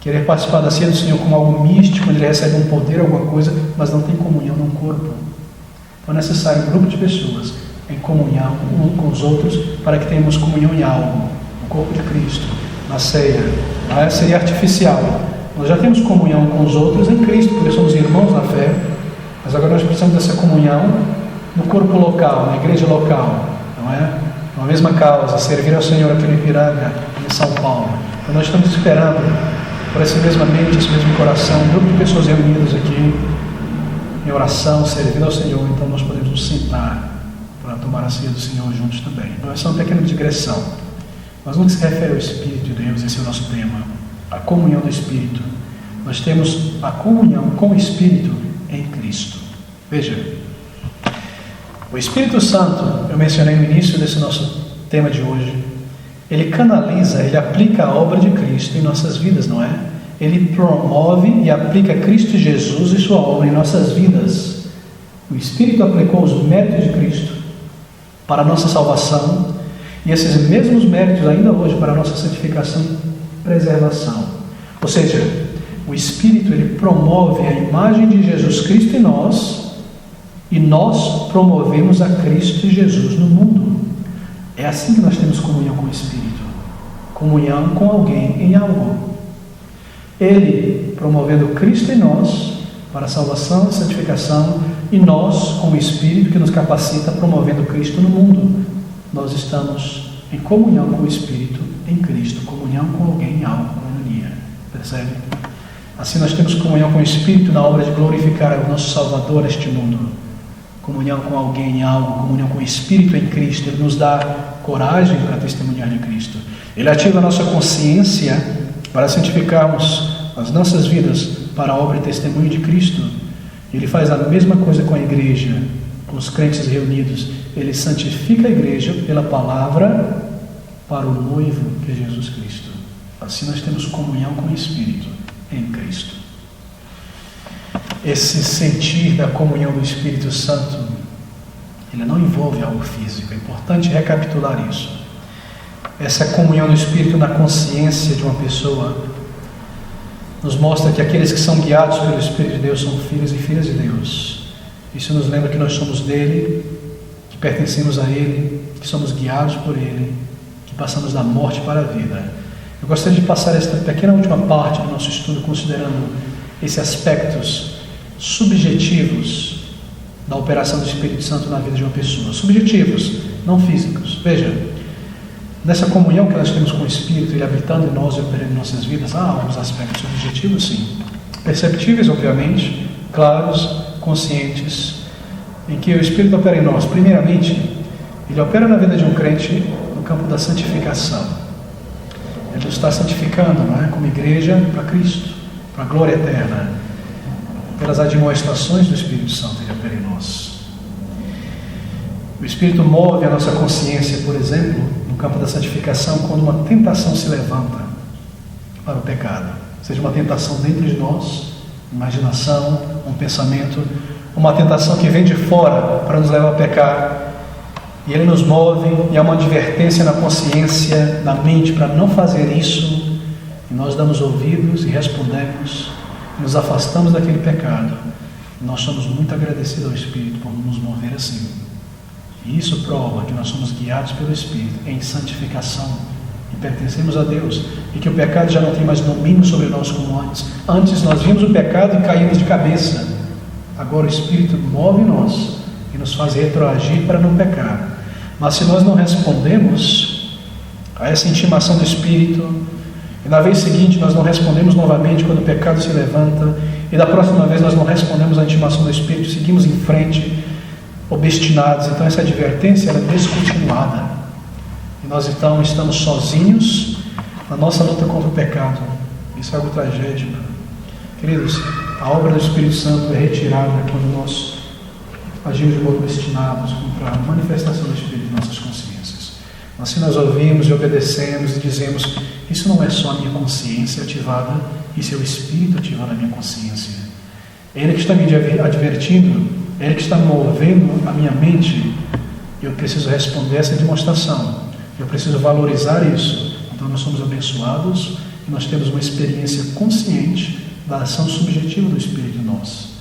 querer participar da ceia do Senhor como algo místico, onde ele recebe um poder, alguma coisa, mas não tem comunhão no corpo. Então é necessário um grupo de pessoas em comunhão uns com os outros, para que tenhamos comunhão em algo, no corpo de Cristo, na ceia. Seria artificial. Nós já temos comunhão com os outros em Cristo, porque somos irmãos na fé, mas agora nós precisamos dessa comunhão no corpo local, na igreja local, não é? Uma mesma causa, servir ao Senhor aqui no Ipiranga, em São Paulo. Então nós estamos esperando por essa mesma mente, esse mesmo coração, um grupo de pessoas reunidas aqui em oração, servindo ao Senhor. Então nós podemos nos sentar para tomar a ceia do Senhor juntos também. Então essa é uma pequena digressão, mas no que se refere ao Espírito de Deus, esse é o nosso tema, a comunhão do Espírito. Nós temos a comunhão com o Espírito em Cristo. Veja, o Espírito Santo, eu mencionei no início desse nosso tema de hoje, ele canaliza, ele aplica a obra de Cristo em nossas vidas, não é? Ele promove e aplica Cristo Jesus e sua obra em nossas vidas. O Espírito aplicou os méritos de Cristo para a nossa salvação, e esses mesmos méritos ainda hoje para a nossa santificação e preservação. Ou seja, o Espírito ele promove a imagem de Jesus Cristo em nós, e nós promovemos a Cristo Jesus no mundo. É assim que nós temos comunhão com o Espírito, comunhão com alguém em algo. Ele promovendo Cristo em nós para a salvação e santificação, e nós com o Espírito que nos capacita promovendo Cristo no mundo. Nós estamos em comunhão com o Espírito em Cristo, comunhão com alguém em algo, comunia. Percebe? Assim nós temos comunhão com o Espírito na obra de glorificar o nosso Salvador neste mundo. Comunhão com alguém em algo, comunhão com o Espírito em Cristo. Ele nos dá coragem para testemunhar de Cristo. Ele ativa a nossa consciência para santificarmos as nossas vidas para a obra e testemunho de Cristo. Ele faz a mesma coisa com a igreja, com os crentes reunidos. Ele santifica a igreja pela palavra para o noivo que é Jesus Cristo. Assim nós temos comunhão com o Espírito em Cristo. Esse sentir da comunhão do Espírito Santo, ele não envolve algo físico. É importante recapitular isso. Essa comunhão do Espírito na consciência de uma pessoa nos mostra que aqueles que são guiados pelo Espírito de Deus são filhos e filhas de Deus. Isso nos lembra que nós somos dele, que pertencemos a ele, que somos guiados por ele, que passamos da morte para a vida. Eu gostaria de passar esta pequena última parte do nosso estudo considerando esses aspectos subjetivos da operação do Espírito Santo na vida de uma pessoa. Subjetivos, não físicos. Veja, nessa comunhão que nós temos com o Espírito, ele habitando em nós e operando em nossas vidas, há alguns aspectos subjetivos, sim. Perceptíveis, obviamente, claros, conscientes, em que o Espírito opera em nós. Primeiramente, ele opera na vida de um crente no campo da santificação. Ele nos está santificando, não é? Como igreja para Cristo, para a glória eterna. Pelas admoestações do Espírito Santo, ele opera em nós. O Espírito move a nossa consciência, por exemplo, no campo da santificação, quando uma tentação se levanta para o pecado. Seja uma tentação dentro de nós, imaginação, um pensamento, uma tentação que vem de fora para nos levar a pecar. E ele nos move, e há uma advertência na consciência, na mente, para não fazer isso. E nós damos ouvidos e respondemos, nos afastamos daquele pecado. Nós somos muito agradecidos ao Espírito por nos mover assim. E isso prova que nós somos guiados pelo Espírito em santificação e pertencemos a Deus, e que o pecado já não tem mais domínio sobre nós como antes. Antes nós vimos o pecado e caímos de cabeça. Agora o Espírito move nós e nos faz retroagir para não pecar. Mas se nós não respondemos a essa intimação do Espírito, e na vez seguinte nós não respondemos novamente quando o pecado se levanta, e da próxima vez nós não respondemos à intimação do Espírito, seguimos em frente, obstinados, então essa advertência ela é descontinuada. E nós então estamos sozinhos na nossa luta contra o pecado. Isso é algo tragédico. Queridos, a obra do Espírito Santo é retirada quando nós agimos de modo obstinados contra a manifestação do Espírito em nossas consciências. Assim nós ouvimos e obedecemos e dizemos: isso não é só a minha consciência ativada, isso é o Espírito ativado na minha consciência. É Ele que está me advertindo, é Ele que está movendo a minha mente. Eu preciso responder essa demonstração, eu preciso valorizar isso. Então nós somos abençoados e nós temos uma experiência consciente da ação subjetiva do Espírito em nós.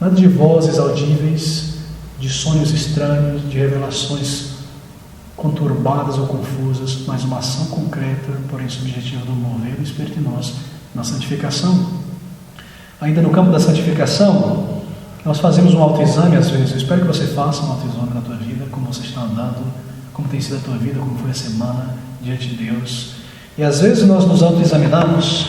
Nada de vozes audíveis, de sonhos estranhos, de revelações conturbadas ou confusas, mas uma ação concreta, porém subjetiva do mover do Espírito em nós, na santificação. Ainda no campo da santificação, nós fazemos um autoexame às vezes. Eu espero que você faça um autoexame na tua vida, como você está andando, como tem sido a tua vida, como foi a semana diante de Deus. E às vezes nós nos autoexaminamos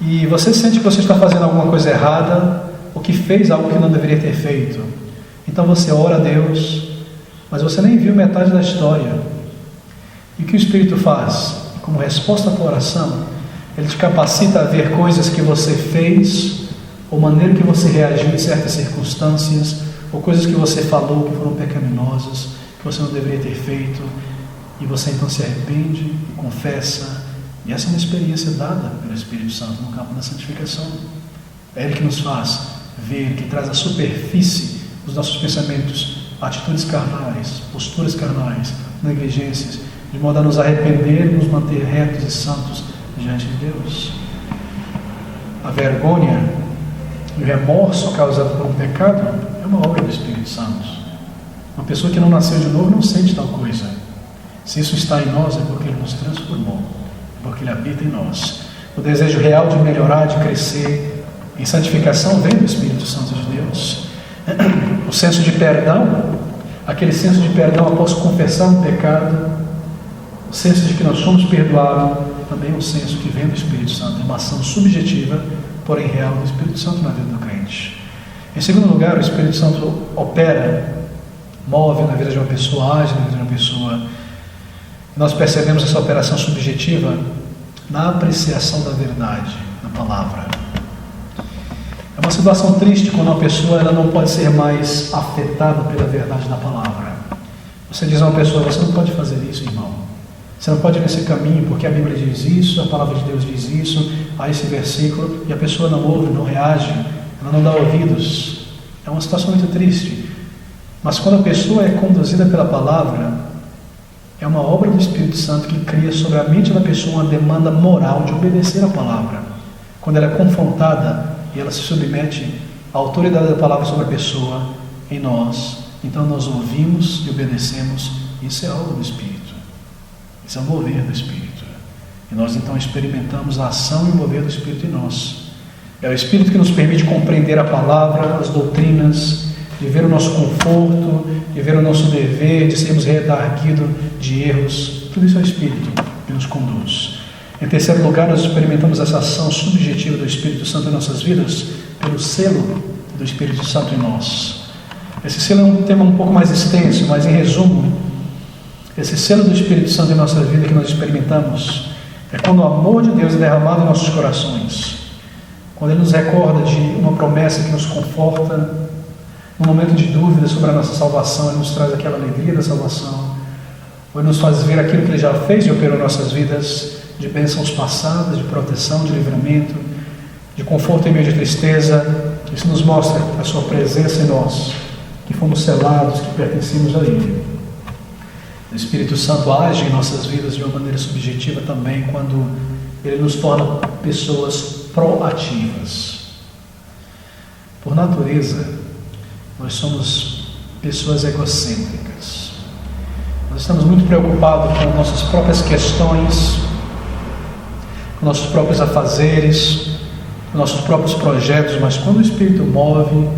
e você sente que você está fazendo alguma coisa errada, ou que fez algo que não deveria ter feito. Então você ora a Deus, mas você nem viu metade da história. E o que o Espírito faz? Como resposta à tua oração, Ele te capacita a ver coisas que você fez, ou maneira que você reagiu em certas circunstâncias, ou coisas que você falou que foram pecaminosas, que você não deveria ter feito, e você então se arrepende e confessa. E essa é uma experiência dada pelo Espírito Santo no campo da santificação. É Ele que nos faz ver, que traz à superfície os nossos pensamentos, atitudes carnais, posturas carnais, negligências, de modo a nos arrepender e nos manter retos e santos diante de Deus. A vergonha e o remorso causado por um pecado é uma obra do Espírito Santo. Uma pessoa que não nasceu de novo não sente tal coisa. Se isso está em nós, é porque Ele nos transformou, é porque Ele habita em nós. O desejo real de melhorar, de crescer em santificação vem do Espírito Santo de Deus. O senso de perdão, aquele senso de perdão após confessar um pecado, o senso de que nós somos perdoados, também é um senso que vem do Espírito Santo. É uma ação subjetiva, porém real, do Espírito Santo na vida do crente. Em segundo lugar, o Espírito Santo opera, move na vida de uma pessoa, age na vida de uma pessoa. Nós percebemos essa operação subjetiva na apreciação da verdade, na palavra. É uma situação triste quando uma pessoa ela não pode ser mais afetada pela verdade da palavra. Você diz a uma pessoa: você não pode fazer isso, irmão. Você não pode ir nesse caminho, porque a Bíblia diz isso, a palavra de Deus diz isso, há esse versículo, e a pessoa não ouve, não reage, ela não dá ouvidos. É uma situação muito triste. Mas quando a pessoa é conduzida pela palavra, é uma obra do Espírito Santo que cria sobre a mente da pessoa uma demanda moral de obedecer a palavra. Quando ela é confrontada e ela se submete à autoridade da palavra sobre a pessoa, em nós, então nós ouvimos e obedecemos. Isso é algo do Espírito. Isso é o mover do Espírito. E nós então experimentamos a ação e o mover do Espírito em nós. É o Espírito que nos permite compreender a palavra, as doutrinas, de ver o nosso conforto, de ver o nosso dever, de sermos redarguidos de erros. Tudo isso é o Espírito que nos conduz. Em terceiro lugar, nós experimentamos essa ação subjetiva do Espírito Santo em nossas vidas pelo selo do Espírito Santo em nós. Esse selo é um tema um pouco mais extenso, mas em resumo, esse selo do Espírito Santo em nossa vida que nós experimentamos é quando o amor de Deus é derramado em nossos corações, quando Ele nos recorda de uma promessa que nos conforta no momento de dúvida sobre a nossa salvação. Ele nos traz aquela alegria da salvação, ou Ele nos faz ver aquilo que Ele já fez e operou em nossas vidas, de bênçãos passadas, de proteção, de livramento, de conforto em meio de tristeza. Isso nos mostra a Sua presença em nós, que fomos selados, que pertencemos a Ele. O Espírito Santo age em nossas vidas de uma maneira subjetiva também, quando Ele nos torna pessoas proativas. Por natureza, nós somos pessoas egocêntricas. Nós estamos muito preocupados com nossas próprias questões, com nossos próprios afazeres, com nossos próprios projetos, mas quando o Espírito move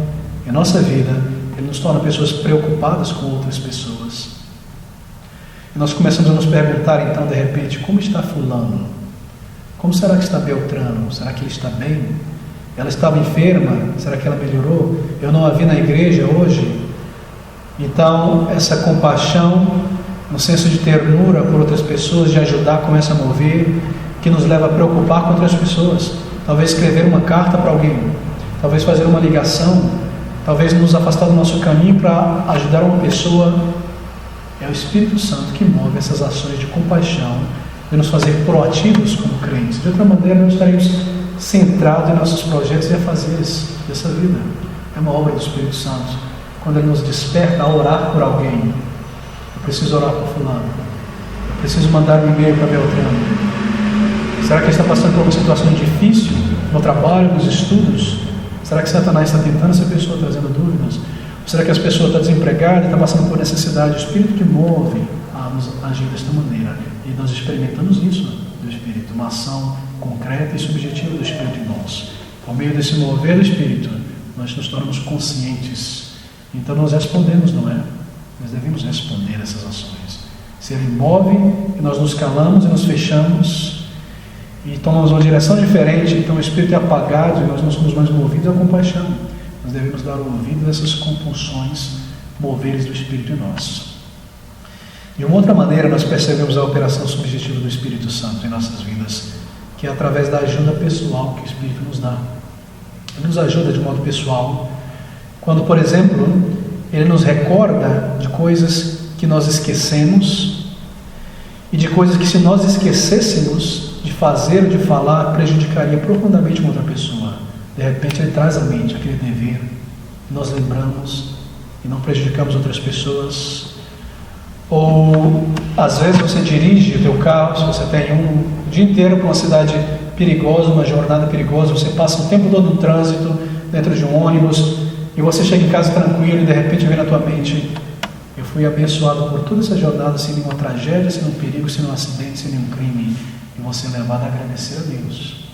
em nossa vida, Ele nos torna pessoas preocupadas com outras pessoas. E nós começamos a nos perguntar então, de repente: como está fulano? Como será que está Beltrano? Será que ele está bem? Ela estava enferma? Será que ela melhorou? Eu não a vi na igreja hoje? Então, essa compaixão, no senso de ternura por outras pessoas, de ajudar, começa a mover, que nos leva a preocupar com outras pessoas. Talvez escrever uma carta para alguém, talvez fazer uma ligação, talvez nos afastar do nosso caminho para ajudar uma pessoa. É o Espírito Santo que move essas ações de compaixão, de nos fazer proativos como crentes. De outra maneira, nós estaríamos centrados em nossos projetos e afazeres dessa vida. É uma obra do Espírito Santo. Quando Ele nos desperta a orar por alguém, eu preciso orar por fulano, eu preciso mandar um e-mail para Beltrano. Será que ele está passando por uma situação difícil no trabalho, nos estudos? Será que Satanás está tentando essa pessoa, trazendo dúvidas? Ou será que as pessoas estão desempregadas e estão passando por necessidade? O Espírito que move a nos agir desta maneira. E nós experimentamos isso do Espírito, uma ação concreta e subjetiva do Espírito em nós. Por meio desse mover do Espírito, nós nos tornamos conscientes. Então nós respondemos, não é? Nós devemos responder essas ações. Se Ele move e nós nos calamos e nos fechamos e tomamos uma direção diferente, então o Espírito é apagado e nós não somos mais movidos à compaixão. Nós devemos dar ouvido a essas compulsões, moveres do Espírito em nós. De uma outra maneira, nós percebemos a operação subjetiva do Espírito Santo em nossas vidas, que é através da ajuda pessoal que o Espírito nos dá. Ele nos ajuda de modo pessoal, quando, por exemplo, Ele nos recorda de coisas que nós esquecemos e de coisas que, se nós esquecêssemos de fazer ou de falar, prejudicaria profundamente uma outra pessoa. De repente Ele traz à mente aquele dever, nós lembramos e não prejudicamos outras pessoas. Ou às vezes você dirige o teu carro, se você tem um dia inteiro para uma cidade perigosa, uma jornada perigosa, você passa o tempo todo no trânsito, dentro de um ônibus, e você chega em casa tranquilo e de repente vem na tua mente: eu fui abençoado por toda essa jornada sem nenhuma tragédia, sem nenhum perigo, sem nenhum acidente, sem nenhum crime. E você é levado a agradecer a Deus.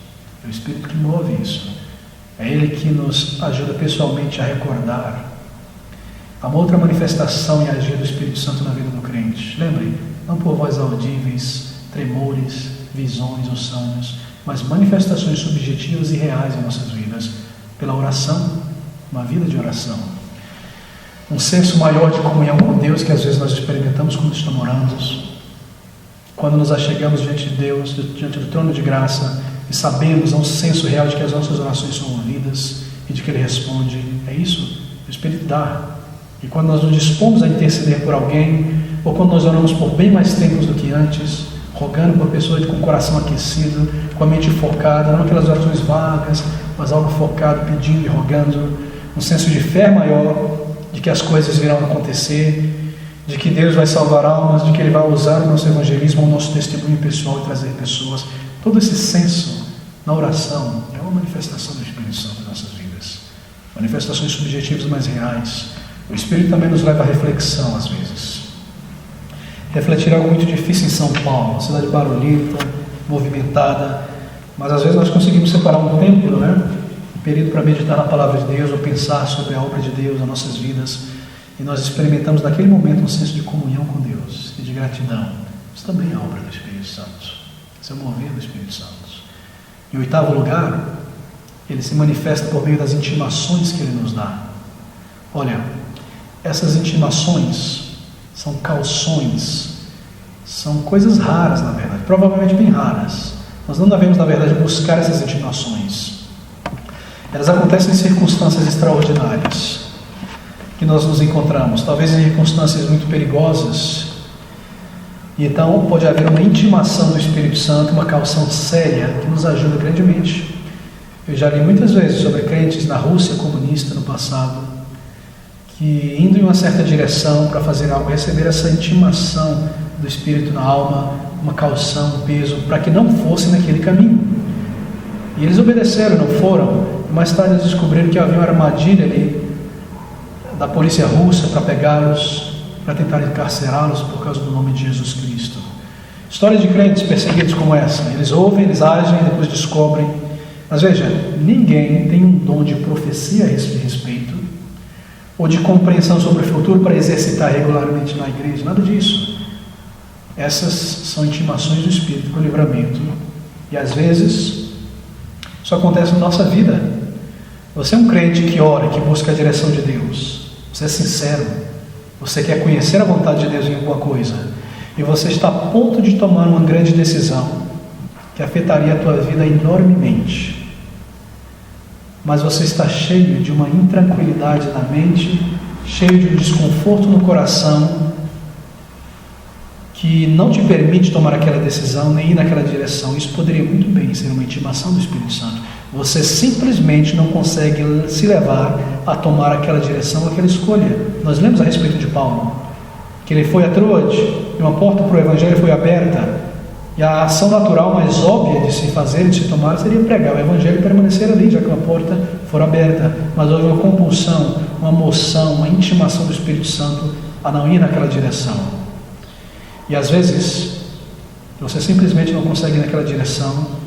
É o Espírito que move isso. É Ele que nos ajuda pessoalmente a recordar. Há uma outra manifestação e agir do Espírito Santo na vida do crente. Lembre, não por voz audíveis, tremores, visões ou sonhos, mas manifestações subjetivas e reais em nossas vidas. Pela oração, uma vida de oração. Um senso maior de comunhão com Deus que às vezes nós experimentamos quando estamos orando. Quando nos achegamos diante de Deus, diante do trono de graça, e sabemos, há um senso real de que as nossas orações são ouvidas e de que Ele responde. É isso que o Espírito dá. E quando nós nos dispomos a interceder por alguém, ou quando nós oramos por bem mais tempos do que antes, rogando por pessoas com o coração aquecido, com a mente focada, não aquelas orações vagas, mas algo focado, pedindo e rogando, um senso de fé maior, de que as coisas virão acontecer, de que Deus vai salvar almas, de que Ele vai usar o nosso evangelismo, o nosso testemunho pessoal e trazer pessoas. Todo esse senso na oração é uma manifestação do Espírito Santo em nossas vidas. Manifestações subjetivas mais reais. O Espírito também nos leva à reflexão às vezes. Refletir é algo muito difícil em São Paulo, uma cidade barulhenta, movimentada, mas às vezes nós conseguimos separar um tempo, não é? Um período para meditar na palavra de Deus ou pensar sobre a obra de Deus nas nossas vidas. E nós experimentamos naquele momento um senso de comunhão com Deus e de gratidão. Isso também é obra do Espírito Santo. Isso é o mover do Espírito Santo. Em oitavo lugar, Ele se manifesta por meio das intimações que Ele nos dá. Olha, essas intimações são calções, são coisas raras na verdade, provavelmente bem raras. Nós não devemos na verdade buscar essas intimações. Elas acontecem em circunstâncias extraordinárias que nós nos encontramos, talvez em circunstâncias muito perigosas, e então pode haver uma intimação do Espírito Santo, uma calção séria que nos ajuda grandemente. Eu já li muitas vezes sobre crentes na Rússia comunista no passado, que indo em uma certa direção para fazer algo, receber essa intimação do Espírito na alma, uma calção, um peso, para que não fossem naquele caminho. E eles obedeceram, não foram, e mais tarde eles descobriram que havia uma armadilha ali da polícia russa para pegá-los, para tentar encarcerá-los por causa do nome de Jesus Cristo. História de crentes perseguidos como essa. Eles ouvem, eles agem e depois descobrem. Mas veja, ninguém tem um dom de profecia a esse respeito, ou de compreensão sobre o futuro para exercitar regularmente na igreja, nada disso. Essas são intimações do Espírito para o livramento. E às vezes, isso acontece na nossa vida. Você é um crente que ora, que busca a direção de Deus. Você é sincero, você quer conhecer a vontade de Deus em alguma coisa, e você está a ponto de tomar uma grande decisão que afetaria a tua vida enormemente. mas você está cheio de uma intranquilidade na mente, cheio de um desconforto no coração, que não te permite tomar aquela decisão, nem ir naquela direção. Isso poderia muito bem ser uma intimação do Espírito Santo. Você simplesmente não consegue se levar a tomar aquela direção, aquela escolha. Nós lemos a respeito de Paulo, que ele foi a Troade, e uma porta para o Evangelho foi aberta, e a ação natural mais óbvia de se fazer, de se tomar, seria pregar o Evangelho e permanecer ali, já que uma porta for aberta. Mas houve uma compulsão, uma moção, uma intimação do Espírito Santo a não ir naquela direção. E às vezes, você simplesmente não consegue ir naquela direção,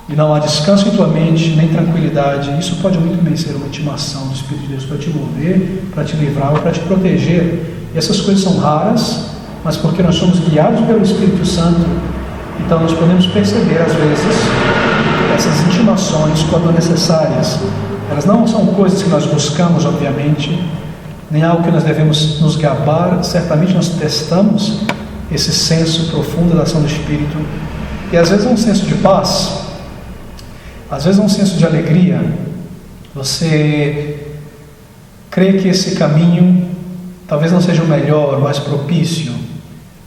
e não há descanso em tua mente, nem tranquilidade. Isso pode muito bem ser uma intimação do Espírito de Deus para te mover, para te livrar ou para te proteger. E essas coisas são raras, mas porque nós somos guiados pelo Espírito Santo, então nós podemos perceber às vezes essas intimações quando necessárias. Elas não são coisas que nós buscamos, obviamente, nem algo que nós devemos nos gabar. Certamente nós testamos esse senso profundo da ação do Espírito, e às vezes é um senso de paz, às vezes é um senso de alegria. Você crê que esse caminho talvez não seja o melhor, o mais propício,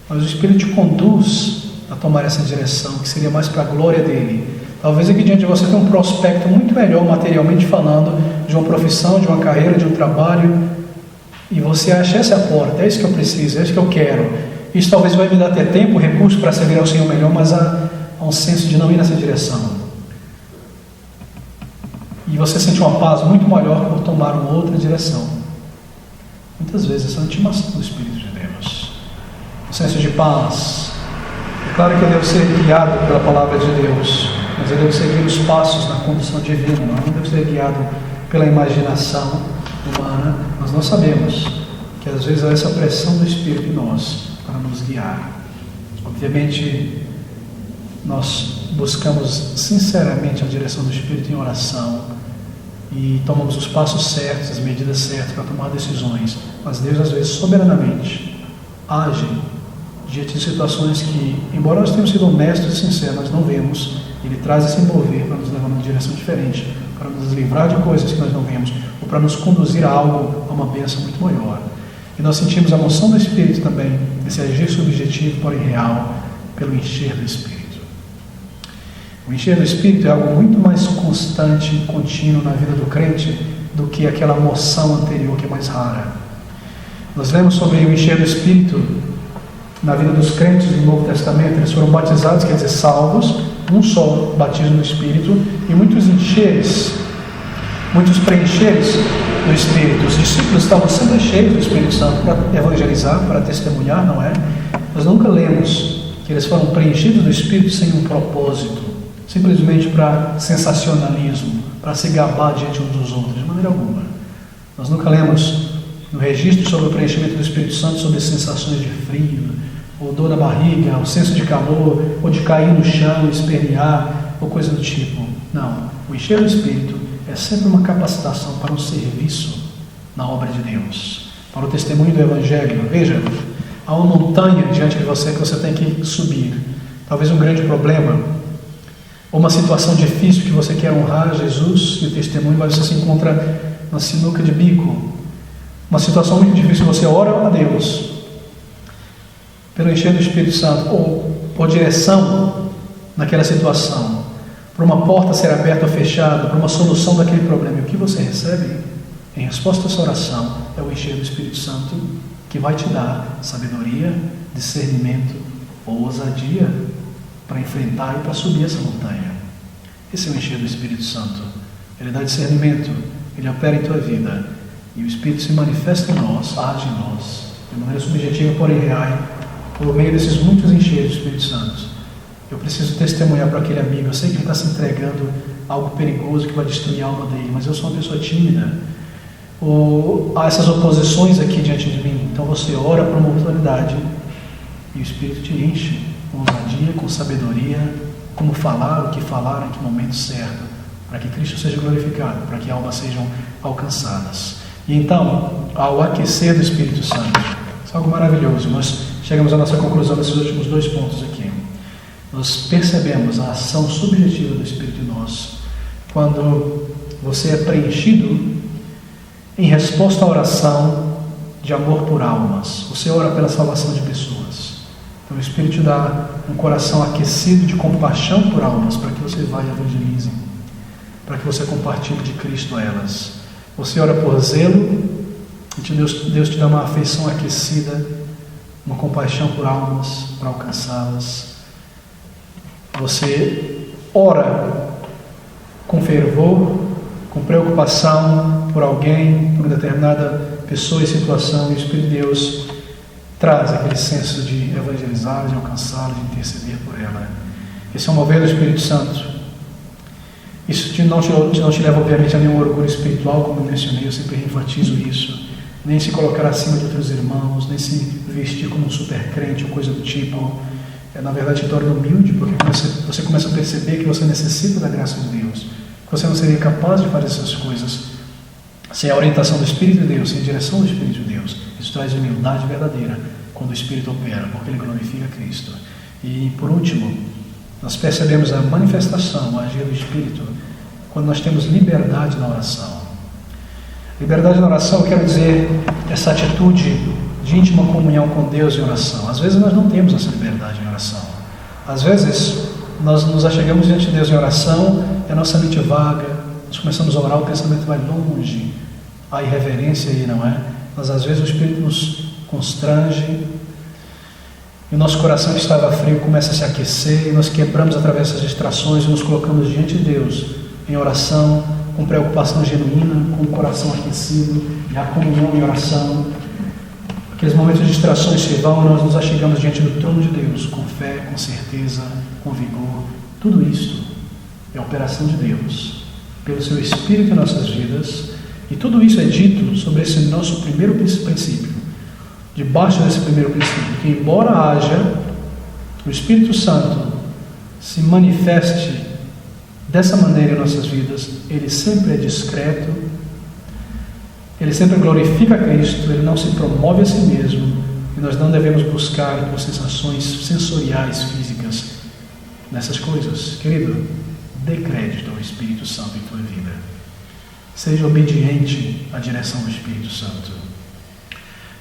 mas o Espírito te conduz a tomar essa direção, que seria mais para a glória dele. Talvez aqui diante de você tenha um prospecto muito melhor, materialmente falando, de uma profissão, de uma carreira, de um trabalho, e você acha, essa é a porta, é isso que eu preciso, é isso que eu quero. Isso talvez vai me dar até tempo, recurso para servir ao Senhor melhor, mas há um senso de não ir nessa direção. E você sente uma paz muito maior por tomar uma outra direção. Muitas vezes essa é a intimação do Espírito de Deus, um senso de paz. É claro que eu devo ser guiado pela palavra de Deus, mas eu devo seguir os passos na condução divina, não devo ser guiado pela imaginação humana. Mas nós sabemos que às vezes há essa pressão do Espírito em nós para nos guiar. Obviamente nós buscamos sinceramente a direção do Espírito em oração e tomamos os passos certos, as medidas certas para tomar decisões, mas Deus às vezes soberanamente age diante de situações que, embora nós tenhamos sido honestos e sinceros, nós não vemos. Ele traz esse mover para nos levar numa direção diferente, para nos livrar de coisas que nós não vemos, ou para nos conduzir a algo, a uma bênção muito maior. E nós sentimos a moção do Espírito também, esse agir subjetivo, porém real, pelo encher do Espírito. O encher do Espírito é algo muito mais constante e contínuo na vida do crente do que aquela moção anterior, que é mais rara. Nós lemos sobre o encher do Espírito na vida dos crentes do Novo Testamento. Eles foram batizados, quer dizer, salvos, um só batismo no Espírito, e muitos encheres, muitos preencheres do Espírito. Os discípulos estavam sempre cheios do Espírito Santo para evangelizar, para testemunhar, não é? Nós nunca lemos que eles foram preenchidos do Espírito sem um propósito, simplesmente para sensacionalismo, para se gabar diante uns dos outros, de maneira alguma. Nós nunca lemos no registro sobre o preenchimento do Espírito Santo sobre sensações de frio, ou dor na barriga, ou senso de calor, ou de cair no chão, espernear, ou coisa do tipo. Não, o encher do Espírito é sempre uma capacitação para um serviço na obra de Deus, para o testemunho do Evangelho. Veja, há uma montanha diante de você que você tem que subir, talvez um grande problema, ou uma situação difícil que você quer honrar Jesus e o testemunho, mas você se encontra na sinuca de bico, uma situação muito difícil. Você ora a Deus pelo encher do Espírito Santo, ou por direção naquela situação, para uma porta ser aberta ou fechada, para uma solução daquele problema. E o que você recebe em resposta a essa oração é o encher do Espírito Santo, que vai te dar sabedoria, discernimento ou ousadia para enfrentar e para subir essa montanha. Esse é o encher do Espírito Santo. Ele dá discernimento, ele opera em tua vida, e o Espírito se manifesta em nós, age em nós, de maneira subjetiva, porém real, por meio desses muitos encheres do Espírito Santo. Eu preciso testemunhar para aquele amigo. Eu sei que ele está se entregando a algo perigoso que vai destruir a alma dele, mas eu sou uma pessoa tímida. Ou há essas oposições aqui diante de mim. Então você ora por uma oportunidade e o Espírito te enche com ousadia, com sabedoria, como falar, o que falar, em que momento certo, para que Cristo seja glorificado, para que almas sejam alcançadas. E então, ao aquecer do Espírito Santo, isso é algo maravilhoso. Nós chegamos à nossa conclusão nesses últimos 2 pontos aqui. Nós percebemos a ação subjetiva do Espírito em nós, quando você é preenchido em resposta à oração de amor por almas. Você ora pela salvação de pessoas. Então o Espírito te dá um coração aquecido de compaixão por almas, para que você vá e evangelize, para que você compartilhe de Cristo a elas. Você ora por zelo, e Deus te dá uma afeição aquecida, uma compaixão por almas, para alcançá-las. Você ora com fervor, com preocupação por alguém, por determinada pessoa e situação, e o Espírito de Deus traz aquele senso de evangelizar, de alcançá-la, de interceder por ela. Esse é o mover do Espírito Santo. Isso não te leva, obviamente, a nenhum orgulho espiritual, como eu mencionei, eu sempre enfatizo isso. Nem se colocar acima de outros irmãos, nem se vestir como um super crente ou coisa do tipo. Na verdade, te torna humilde, porque você começa a perceber que você necessita da graça de Deus, que você não seria capaz de fazer essas coisas sem a orientação do Espírito de Deus, sem a direção do Espírito de Deus. Isso traz humildade verdadeira quando o Espírito opera, porque ele glorifica Cristo. E, por último, nós percebemos a manifestação, o agir do Espírito, quando nós temos liberdade na oração. Liberdade na oração, eu quero dizer, essa atitude de íntima comunhão com Deus em oração. Às vezes nós não temos essa liberdade em oração. Às vezes nós nos achegamos diante de Deus em oração e a nossa mente vaga, nós começamos a orar, o pensamento vai longe, a irreverência aí, não é? Mas às vezes o Espírito nos constrange e o nosso coração que estava frio começa a se aquecer e nós quebramos através dessas distrações e nos colocamos diante de Deus em oração, com preocupação genuína, com o coração aquecido, e a comunhão em oração. Aqueles momentos de distrações se vão e nós nos achegamos diante do trono de Deus, com fé, com certeza, com vigor. Tudo isto é a operação de Deus, pelo seu Espírito em nossas vidas, e tudo isso é dito sobre esse nosso primeiro princípio, debaixo desse primeiro princípio, que embora haja o Espírito Santo se manifeste dessa maneira em nossas vidas, ele sempre é discreto, ele sempre glorifica Cristo, ele não se promove a si mesmo, e nós não devemos buscar por sensações sensoriais, físicas, nessas coisas. Querido, dê crédito ao Espírito Santo em tua vida. Seja obediente à direção do Espírito Santo.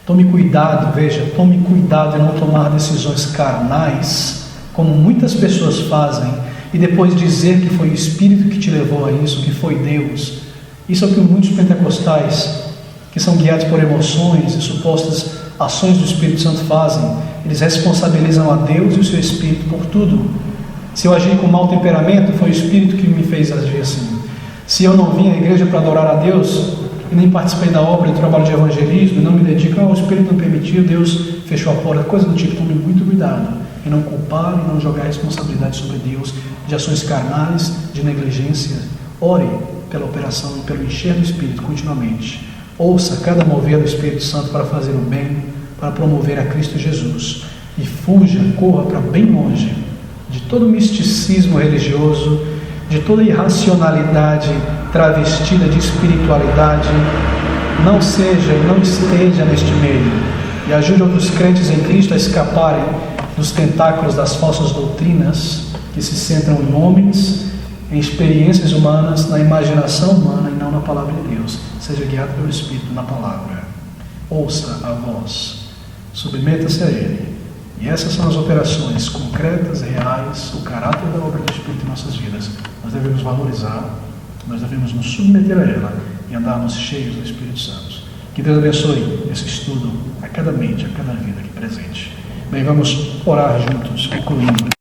Tome cuidado, tome cuidado em não tomar decisões carnais, como muitas pessoas fazem, e depois dizer que foi o Espírito que te levou a isso, que foi Deus. Isso é o que muitos pentecostais, que são guiados por emoções e supostas ações do Espírito Santo fazem. Eles responsabilizam a Deus e o seu Espírito por tudo. Se eu agir com mau temperamento, foi o Espírito que me fez agir assim. Se eu não vim à igreja para adorar a Deus, e nem participei da obra e do trabalho de evangelismo, e não me dedico, o Espírito não permitiu, Deus fechou a porta, coisa do tipo. Tome muito cuidado em não culpar e não jogar responsabilidade sobre Deus de ações carnais, de negligência. Ore pela operação e pelo encher do Espírito continuamente. Ouça cada mover do Espírito Santo para fazer o bem, para promover a Cristo Jesus. E fuja, corra para bem longe de todo misticismo religioso, de toda irracionalidade travestida de espiritualidade. Não seja e não esteja neste meio. E ajude outros crentes em Cristo a escaparem dos tentáculos das falsas doutrinas que se centram em homens, em experiências humanas, na imaginação humana e não na palavra de Deus. Seja guiado pelo Espírito na palavra. Ouça a voz. Submeta-se a Ele. E essas são as operações concretas, reais, o caráter da obra do Espírito em nossas vidas. Nós devemos valorizar, nós devemos nos submeter a ela e andarmos cheios do Espírito Santo. Que Deus abençoe esse estudo a cada mente, a cada vida aqui presente. Bem, vamos orar juntos, concluindo.